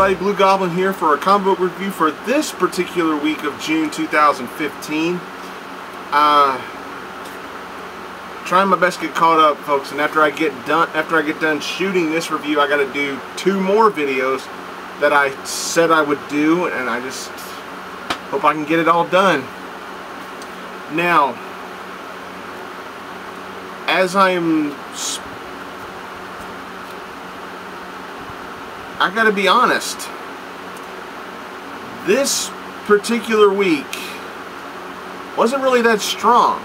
everybody, Blugoblin here for a comic book review for this particular week of June 2015. Trying my best to get caught up, folks, and after I get done shooting this review, I got to do 2 more videos that I said I would do, and I just hope I can get it all done. Now, as I gotta be honest, this particular week wasn't really that strong.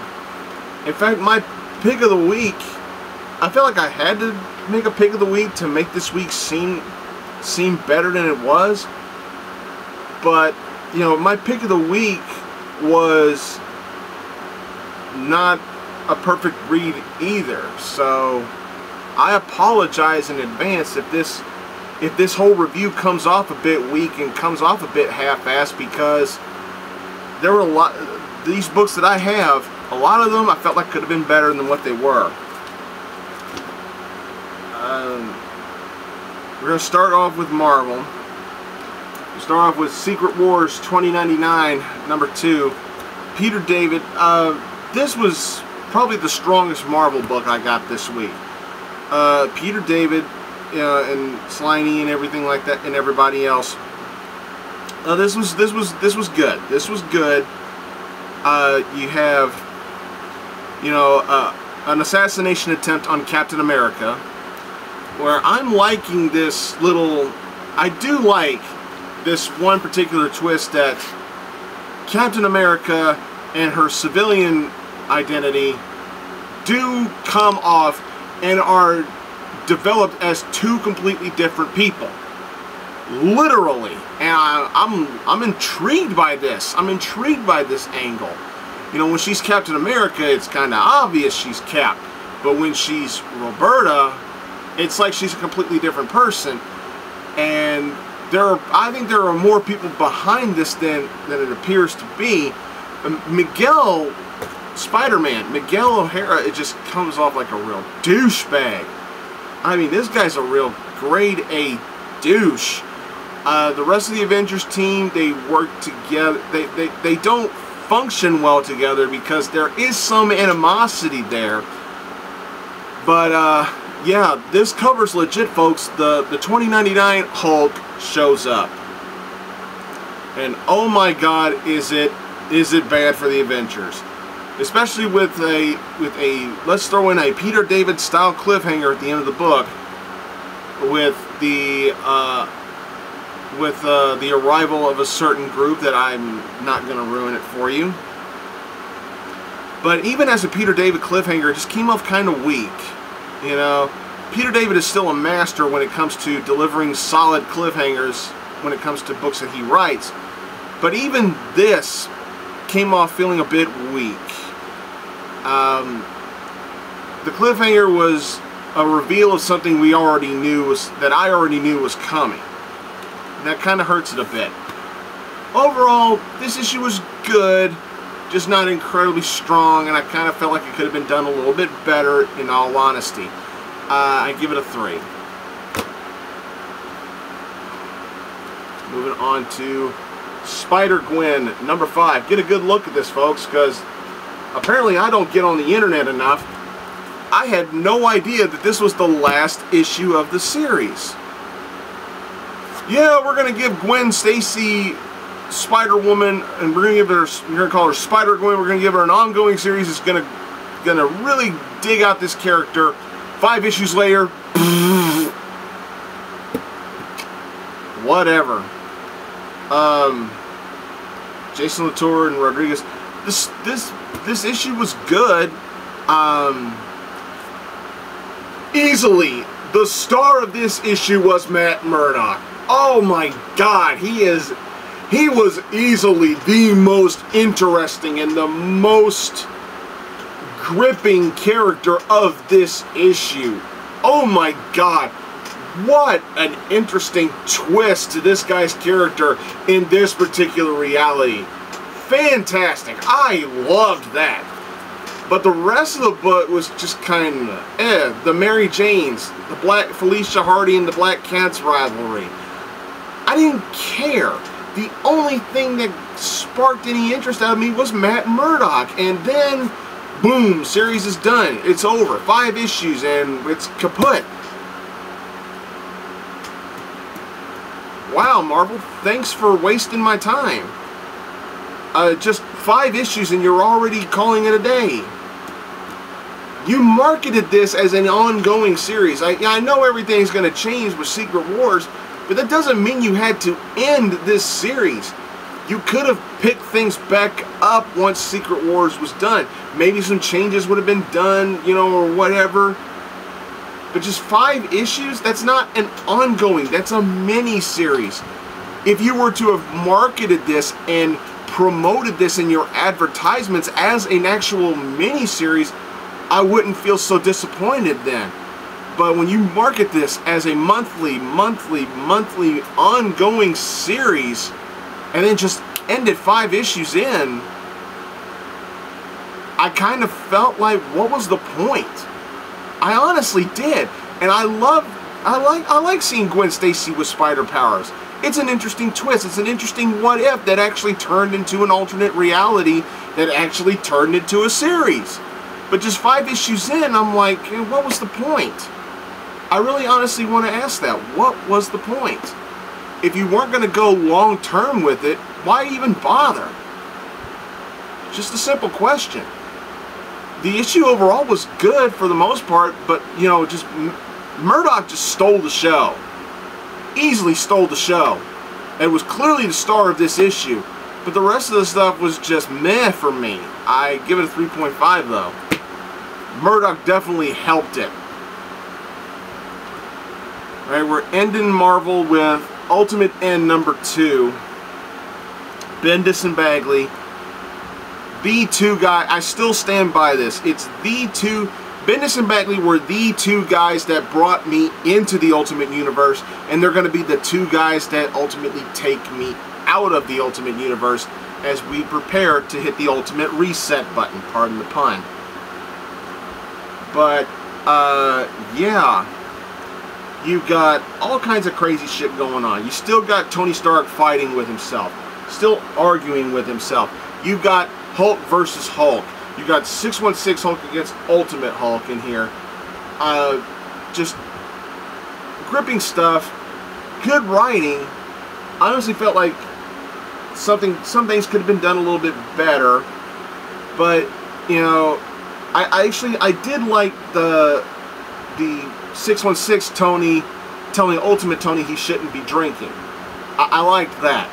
In fact, my pick of the week, I felt like I had to make a pick of the week to make this week seem better than it was. But, you know, my pick of the week was not a perfect read either. So I apologize in advance if this whole review comes off a bit weak and comes off a bit half-assed, because there were these books that I have, a lot of them I felt like could have been better than what they were. We're going to start off with Marvel. We'll start off with Secret Wars 2099, number 2. Peter David. This was probably the strongest Marvel book I got this week. Peter David, and Sliney and everything like that, and everybody else. This was good. This was good. You have, you know, an assassination attempt on Captain America, where I'm liking this little. I do like this one particular twist that Captain America and her civilian identity do come off and are developed as 2 completely different people, literally, and I'm intrigued by this. I'm intrigued by this angle. You know, when she's Captain America, it's kind of obvious she's Cap, but when she's Roberta, it's like she's a completely different person. And I think there are more people behind this than it appears to be. Miguel, Spider-Man, Miguel O'Hara, it just comes off like a real douchebag. I mean, this guy's a real grade A douche. The rest of the Avengers team, they work together. They don't function well together because there is some animosity there. But yeah, this cover's legit, folks. The 2099 Hulk shows up, and oh my God, is it bad for the Avengers? Especially with a let's throw in a Peter David style cliffhanger at the end of the book with the arrival of a certain group that I'm not going to ruin it for you. But even as a Peter David cliffhanger, it just came off kind of weak. You know, Peter David is still a master when it comes to delivering solid cliffhangers when it comes to books that he writes. But even this came off feeling a bit weak. The cliffhanger was a reveal of something I already knew was coming. And that kind of hurts it a bit. Overall, this issue was good, just not incredibly strong, and I kind of felt like it could have been done a little bit better, in all honesty. I give it a 3. Moving on to Spider-Gwen, number 5. Get a good look at this, folks, because apparently I don't get on the internet enough. I had no idea that this was the last issue of the series. Yeah, we're going to give Gwen Stacy Spider-Woman, and we're going to call her Spider-Gwen. We're going to give her an ongoing series. It's going to really dig out this character. 5 issues later, whatever. Jason Latour and Rodriguez. This issue was good. Easily, the star of this issue was Matt Murdock. Oh my God, he was easily the most interesting and the most gripping character of this issue. Oh my God, what an interesting twist to this guy's character in this particular reality. Fantastic. I loved that. But the rest of the book was just kind of the Mary Janes, the Felicia Hardy and the Black Cats rivalry. I didn't care. The only thing that sparked any interest out of me was Matt Murdock. And then, boom, series is done. It's over. 5 issues and it's kaput. Wow, Marvel, thanks for wasting my time. Just 5 issues and you're already calling it a day. You marketed this as an ongoing series. I know everything's going to change with Secret Wars, but that doesn't mean you had to end this series. You could have picked things back up once Secret Wars was done. Maybe some changes would have been done, you know, or whatever. But just 5 issues? That's not an ongoing. That's a mini-series. If you were to have marketed this and promoted this in your advertisements as an actual mini-series, I wouldn't feel so disappointed then. But when you market this as a monthly ongoing series and then just end it 5 issues in, I kind of felt like, what was the point? I honestly did. And I like seeing Gwen Stacy with spider powers. It's an interesting twist. It's an interesting what if that actually turned into an alternate reality that actually turned into a series. But just 5 issues in, I'm like, what was the point? I really honestly want to ask that. What was the point? If you weren't going to go long term with it, why even bother? Just a simple question. The issue overall was good for the most part, but, you know, just Murdock just stole the show. Easily stole the show. And was clearly the star of this issue. But the rest of the stuff was just meh for me. I give it a 3.5 though. Murdock definitely helped it. Alright, we're ending Marvel with Ultimate End number 2. Bendis and Bagley. The 2 guy, I still stand by this. It's the 2, Bendis and Bagley were the 2 guys that brought me into the Ultimate Universe, and they're going to be the 2 guys that ultimately take me out of the Ultimate Universe as we prepare to hit the Ultimate Reset button, pardon the pun. But, yeah. You've got all kinds of crazy shit going on. You still got Tony Stark fighting with himself. Still arguing with himself. You've got Hulk versus Hulk. You got 616 Hulk against Ultimate Hulk in here. Just gripping stuff. Good writing. I honestly felt like some things could have been done a little bit better. But, you know, I did like the 616 Tony telling Ultimate Tony he shouldn't be drinking. I liked that.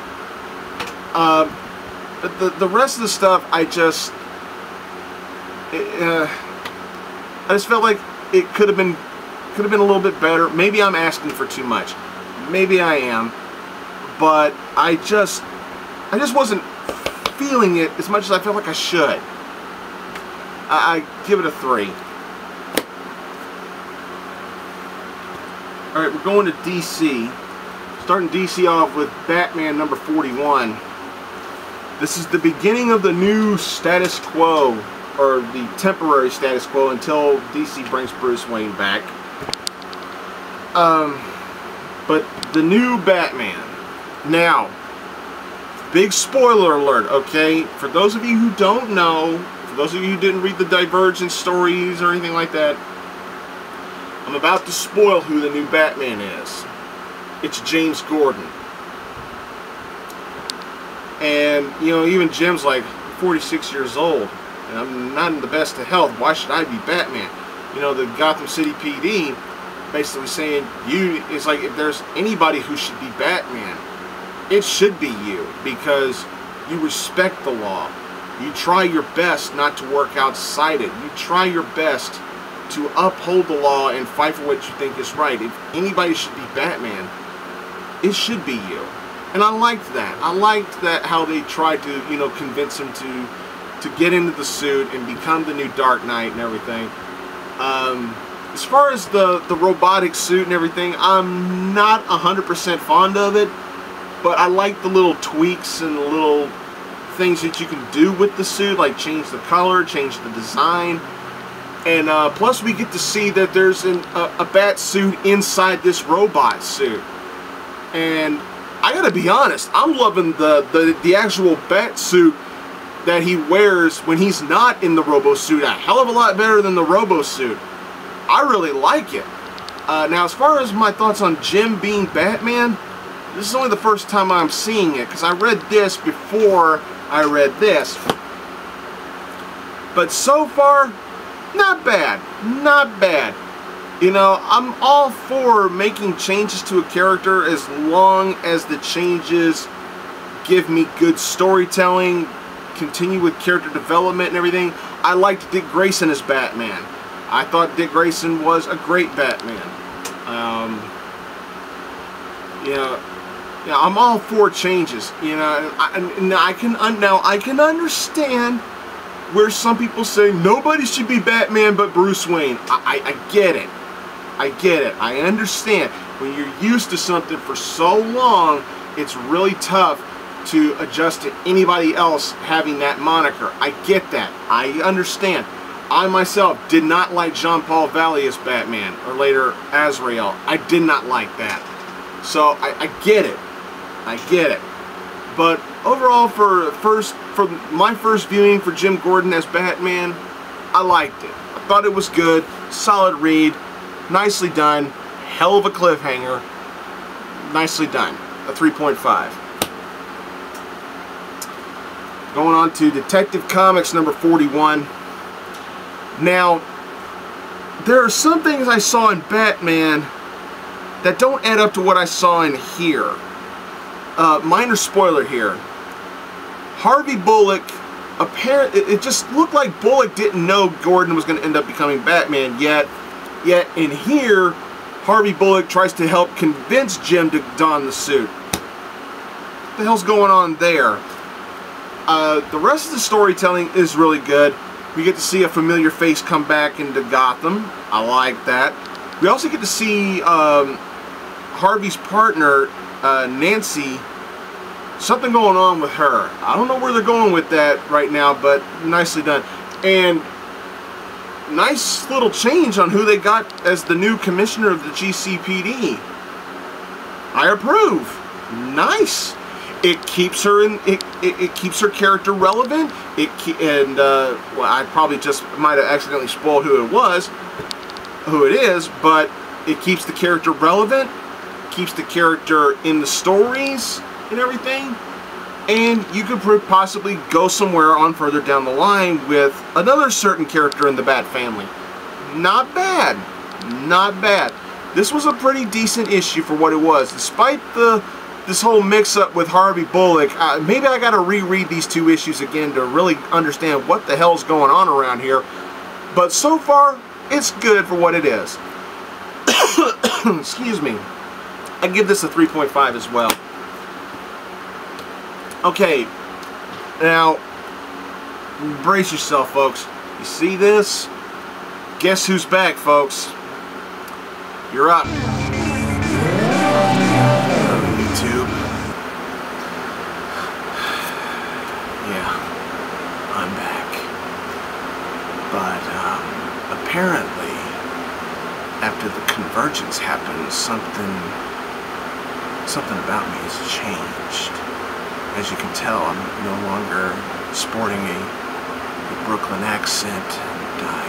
But the rest of the stuff, I just felt like it could have been a little bit better. Maybe I'm asking for too much. Maybe I am. But I just wasn't feeling it as much as I felt like I should. I give it a 3. Alright, we're going to DC. Starting DC off with Batman number 41. This is the beginning of the new status quo, or the temporary status quo until DC brings Bruce Wayne back. But the new Batman. Now, big spoiler alert, okay? For those of you who don't know, for those of you who didn't read the Divergent stories or anything like that, I'm about to spoil who the new Batman is. It's James Gordon. And, you know, even Jim's like, I'm 46 years old, and I'm not in the best of health. Why should I be Batman? You know, the Gotham City PD basically saying, it's like, if there's anybody who should be Batman, it should be you, because you respect the law. You try your best not to work outside it. You try your best to uphold the law and fight for what you think is right. If anybody should be Batman, it should be you. And I liked that. I liked that how they tried to, you know, convince him to get into the suit and become the new Dark Knight and everything. As far as the robotic suit and everything, I'm not 100% fond of it, but I like the little tweaks and the little things that you can do with the suit, like change the color, change the design. And plus we get to see that there's a bat suit inside this robot suit. And I gotta be honest, I'm loving the actual bat suit that he wears when he's not in the robo suit a hell of a lot better than the robo suit. I really like it. Now, as far as my thoughts on Jim being Batman, this is only the first time I'm seeing it, because I read this before I read this. But so far, not bad. Not bad. You know, I'm all for making changes to a character as long as the changes give me good storytelling, continue with character development and everything. I liked Dick Grayson as Batman. I thought Dick Grayson was a great Batman. Yeah, I'm all for changes. You know, I can understand where some people say nobody should be Batman but Bruce Wayne. I get it. I get it. I understand. When you're used to something for so long, it's really tough to adjust to anybody else having that moniker. I get that. I understand. I myself did not like Jean-Paul Valley as Batman, or later Azrael. I did not like that. So I get it. I get it. But overall, for my first viewing for Jim Gordon as Batman, I liked it. I thought it was good, solid read, nicely done, hell of a cliffhanger, nicely done. A 3.5. Going on to Detective Comics number 41. Now, there are some things I saw in Batman that don't add up to what I saw in here. Minor spoiler here. Harvey Bullock, it just looked like Bullock didn't know Gordon was going to end up becoming Batman yet in here, Harvey Bullock tries to help convince Jim to don the suit. What the hell's going on there? The rest of the storytelling is really good. We get to see a familiar face come back into Gotham. I like that. We also get to see Harvey's partner, Nancy. Something going on with her. I don't know where they're going with that right now, but nicely done. And nice little change on who they got as the new commissioner of the GCPD. I approve. Nice. It keeps her in. It keeps her character relevant. Well, I probably just might have accidentally spoiled who it is, but it keeps the character relevant, keeps the character in the stories and everything, and you could possibly go somewhere on further down the line with another certain character in the Bat family. Not bad. Not bad. This was a pretty decent issue for what it was, despite this whole mix-up with Harvey Bullock. Maybe I gotta reread these two issues again to really understand what the hell's going on around here. But so far, it's good for what it is. Excuse me. I give this a 3.5 as well. Okay, now, brace yourself, folks. You see this? Guess who's back, folks? You're up. YouTube. Yeah, I'm back. But, apparently, after the convergence happened, something about me has changed. As you can tell, I'm no longer sporting a Brooklyn accent, and I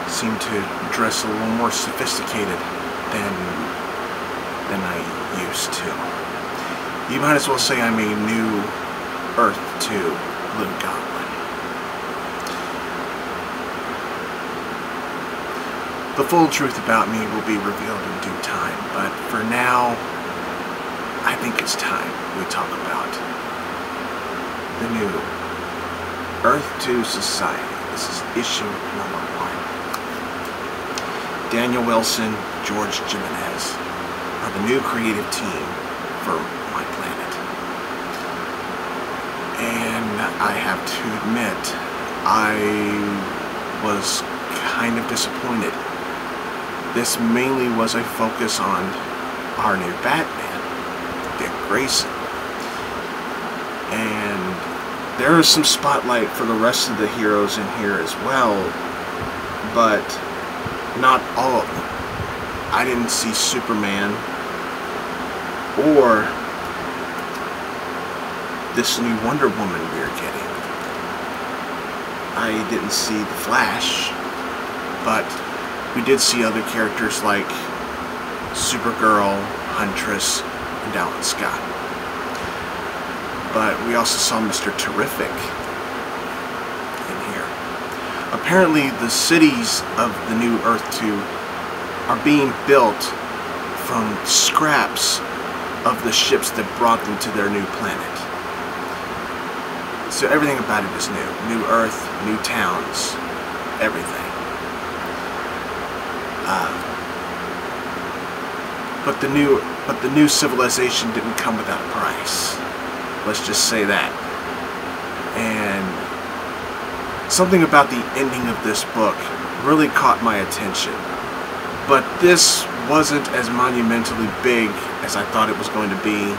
seem to dress a little more sophisticated than I used to. You might as well say I'm a new Earth 2 Blugoblin. The full truth about me will be revealed in due time, but for now, I think it's time we talk about the new Earth 2 Society. This is issue number 1. Daniel Wilson, George Jimenez are the new creative team for my planet. And I have to admit, I was kind of disappointed. This mainly was a focus on our new Batman, Dick Grayson, and there is some spotlight for the rest of the heroes in here as well, but not all of them. I didn't see Superman. or this new Wonder Woman we're getting. I didn't see the Flash, but we did see other characters like Supergirl, Huntress, and Alan Scott. But we also saw Mr. Terrific in here. Apparently the cities of the new Earth 2 are being built from scraps of the ships that brought them to their new planet. So everything about it is new. New Earth, new towns, everything. But the new civilization didn't come without a price. Let's just say that. And something about the ending of this book really caught my attention. But this wasn't as monumentally big as I thought it was going to be.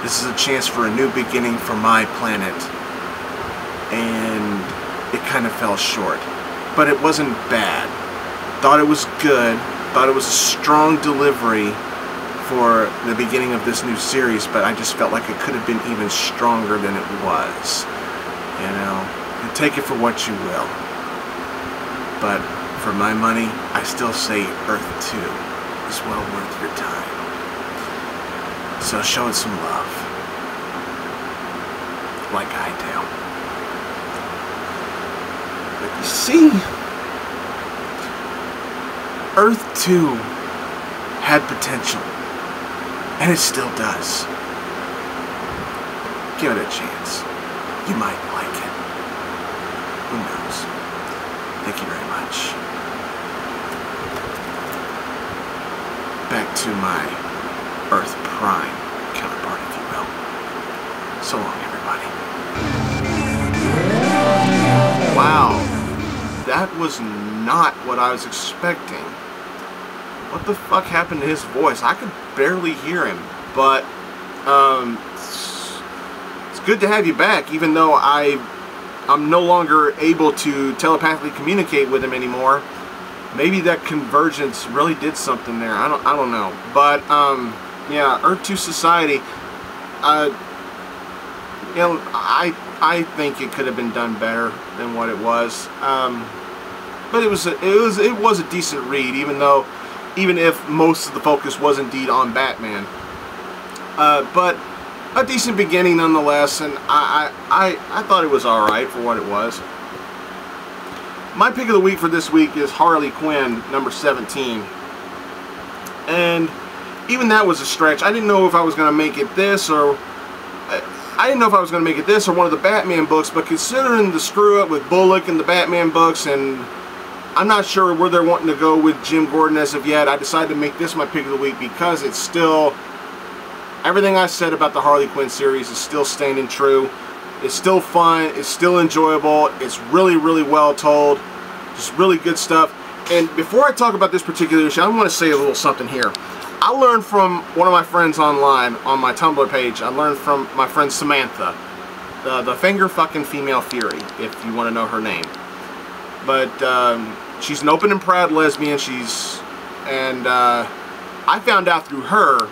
This is a chance for a new beginning for my planet. And it kind of fell short. But it wasn't bad. Thought it was good. Thought it was a strong delivery for the beginning of this new series, but I just felt like it could have been even stronger than it was. You know, you take it for what you will. But for my money, I still say Earth 2 is well worth your time. So show it some love. Like I do. But you see, Earth 2 had potential, and it still does. Give it a chance. You might like it. Who knows? Thank you very much. Back to my Earth Prime counterpart, if you will. So long, everybody. Wow. That was not what I was expecting. What the fuck happened to his voice? I could barely hear him, but it's good to have you back, even though I'm no longer able to telepathically communicate with him anymore. Maybe that convergence really did something there. I don't know. But yeah, Earth 2 Society. You know, I think it could have been done better than what it was. But it was a decent read, even if most of the focus was indeed on Batman. But a decent beginning nonetheless, and I thought it was alright for what it was. My pick of the week for this week is Harley Quinn, number 17. And even that was a stretch. I didn't know if I was going to make it this or... I didn't know if I was going to make it this or one of the Batman books, but considering the screw-up with Bullock and the Batman books, and I'm not sure where they're wanting to go with Jim Gordon as of yet, I decided to make this my pick of the week because it's still... Everything I said about the Harley Quinn series is still standing true. It's still fun. It's still enjoyable. It's really, really well told. Just really good stuff. And before I talk about this particular issue, I want to say a little something here. I learned from one of my friends online on my Tumblr page. I learned from my friend Samantha, the finger fucking female fury, if you want to know her name. But she's an open and proud lesbian. I found out through her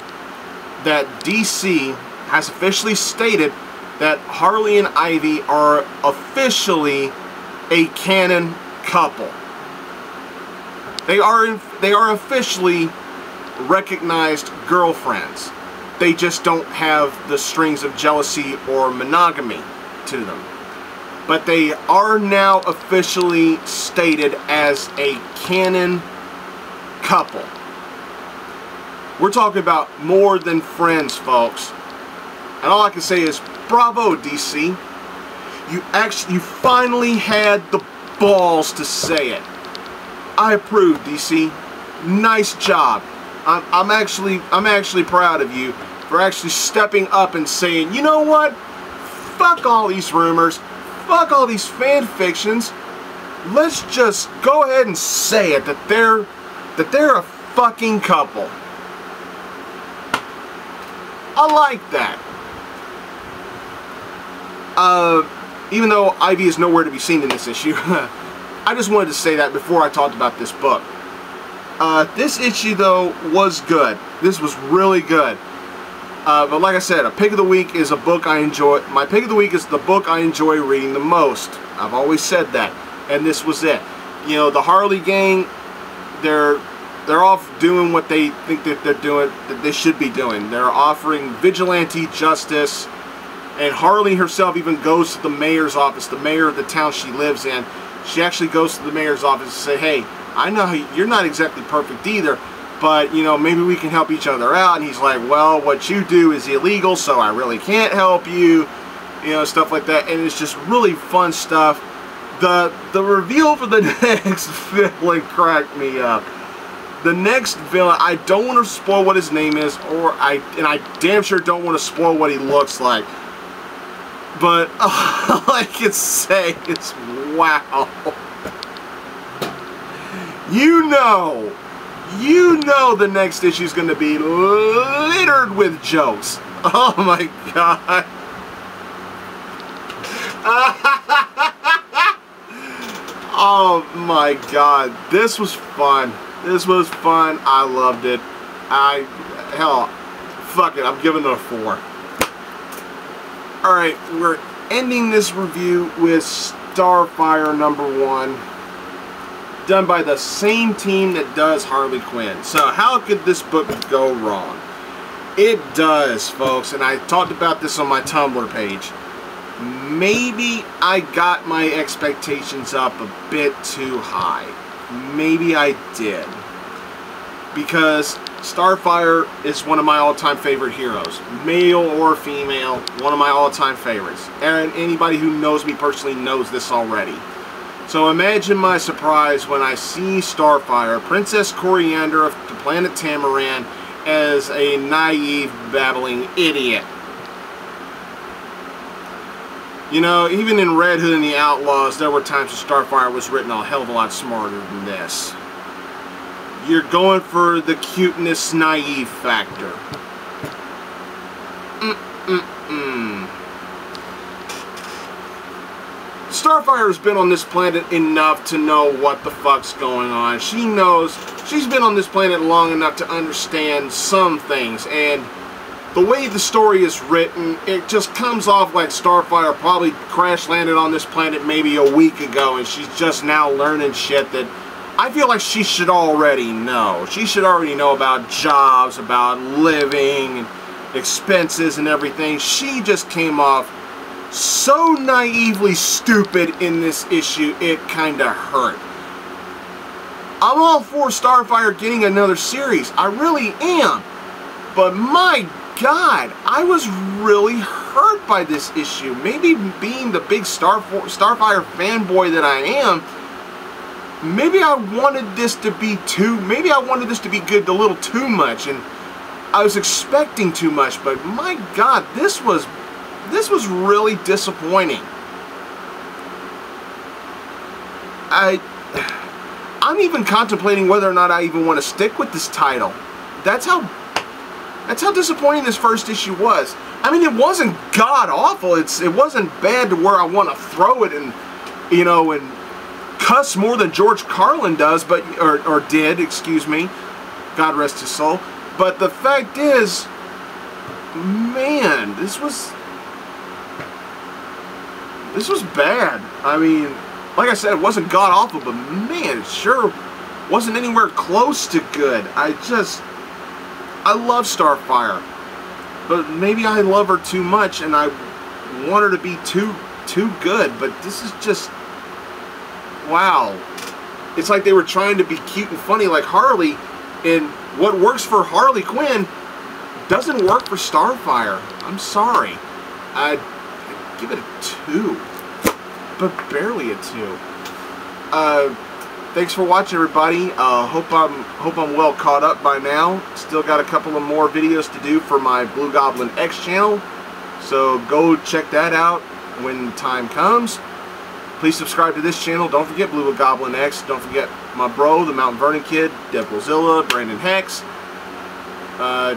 that DC has officially stated that Harley and Ivy are officially a canon couple. They are officially recognized girlfriends. They just don't have the strings of jealousy or monogamy to them. But they are now officially stated as a canon couple. We're talking about more than friends, folks. And all I can say is, bravo, DC. You finally had the balls to say it. I approve, DC. Nice job. I'm actually proud of you for actually stepping up and saying, you know what? Fuck all these rumors. Fuck all these fan fictions. Let's just go ahead and say it that they're a fucking couple. I like that. Even though Ivy is nowhere to be seen in this issue, I just wanted to say that before I talked about this book. This issue, though, was good. This was really good. But like I said, a pick of the week is a book I enjoy. My pick of the week is the book I enjoy reading the most. I've always said that, and this was it. You know, the Harley gang, they're off doing what they think that they're doing, that they should be doing. They're offering vigilante justice, and Harley herself even goes to the mayor's office, the mayor of the town she lives in. She actually goes to the mayor's office and say, hey, I know you're not exactly perfect either, but, you know, maybe we can help each other out. And he's like, well, what you do is illegal, so I really can't help you, you know, stuff like that. And it's just really fun stuff. The reveal for the next villain cracked me up. The next villain, I don't want to spoil what his name is, and I damn sure don't want to spoil what he looks like. But all I can say is, wow. You know the next issue is going to be littered with jokes. Oh my god. Oh my god. This was fun. This was fun. I loved it. Hell, fuck it. I'm giving it a 4. Alright, we're ending this review with Starfire #1. Done by the same team that does Harley Quinn. So how could this book go wrong? It does, folks, and I talked about this on my Tumblr page. Maybe I got my expectations up a bit too high. Maybe I did. Because Starfire is one of my all-time favorite heroes. Male or female, one of my all-time favorites. And anybody who knows me personally knows this already. So imagine my surprise when I see Starfire, Princess Coriander of the planet Tamaran, as a naive, babbling idiot. You know, even in Red Hood and the Outlaws, there were times when Starfire was written a hell of a lot smarter than this. You're going for the cuteness, naive factor. Starfire has been on this planet enough to know what the fuck's going on. She knows, she's been on this planet long enough to understand some things, and the way the story is written, it just comes off like Starfire probably crash landed on this planet maybe a week ago, and she's just now learning shit that I feel like she should already know. She should already know about jobs, about living, and expenses and everything. She just came off so naively stupid in this issue, it kinda hurt. I'm all for Starfire getting another series. I really am. But my god, I was really hurt by this issue. Maybe being the big Starfire fanboy that I am, maybe I wanted this to be good a little too much, and I was expecting too much, but my god, this was really disappointing. I'm even contemplating whether or not I even want to stick with this title. That's how disappointing this first issue was. I mean, it wasn't god-awful. It wasn't bad to where I want to throw it and, you know, and cuss more than George Carlin does, but or did, excuse me. God rest his soul. But the fact is, man, this was bad. I mean, like I said, it wasn't god-awful, but man, it sure wasn't anywhere close to good. I love Starfire, but maybe I love her too much, and I want her to be too good. But this is just, wow. It's like they were trying to be cute and funny like Harley, and what works for Harley Quinn doesn't work for Starfire. I'm sorry. I'd give it a 2, but barely a 2. Thanks for watching, everybody. Hope I'm well caught up by now. Still got a couple of more videos to do for my Blugoblin X channel, so go check that out when time comes. Please subscribe to this channel. Don't forget Blugoblin X. Don't forget my bro, TheMtVernonKid, Deadpoolzilla, Brandon Hex.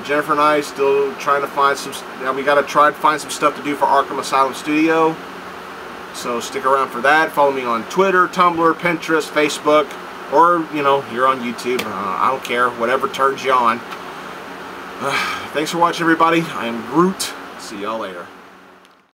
Jennifer and I still trying to find some. We gotta try to find some stuff to do for Arkham Asylum Studio. So stick around for that. Follow me on Twitter, Tumblr, Pinterest, Facebook, or, you know, you're on YouTube. I don't care. Whatever turns you on. Thanks for watching, everybody. I am Groot. See y'all later.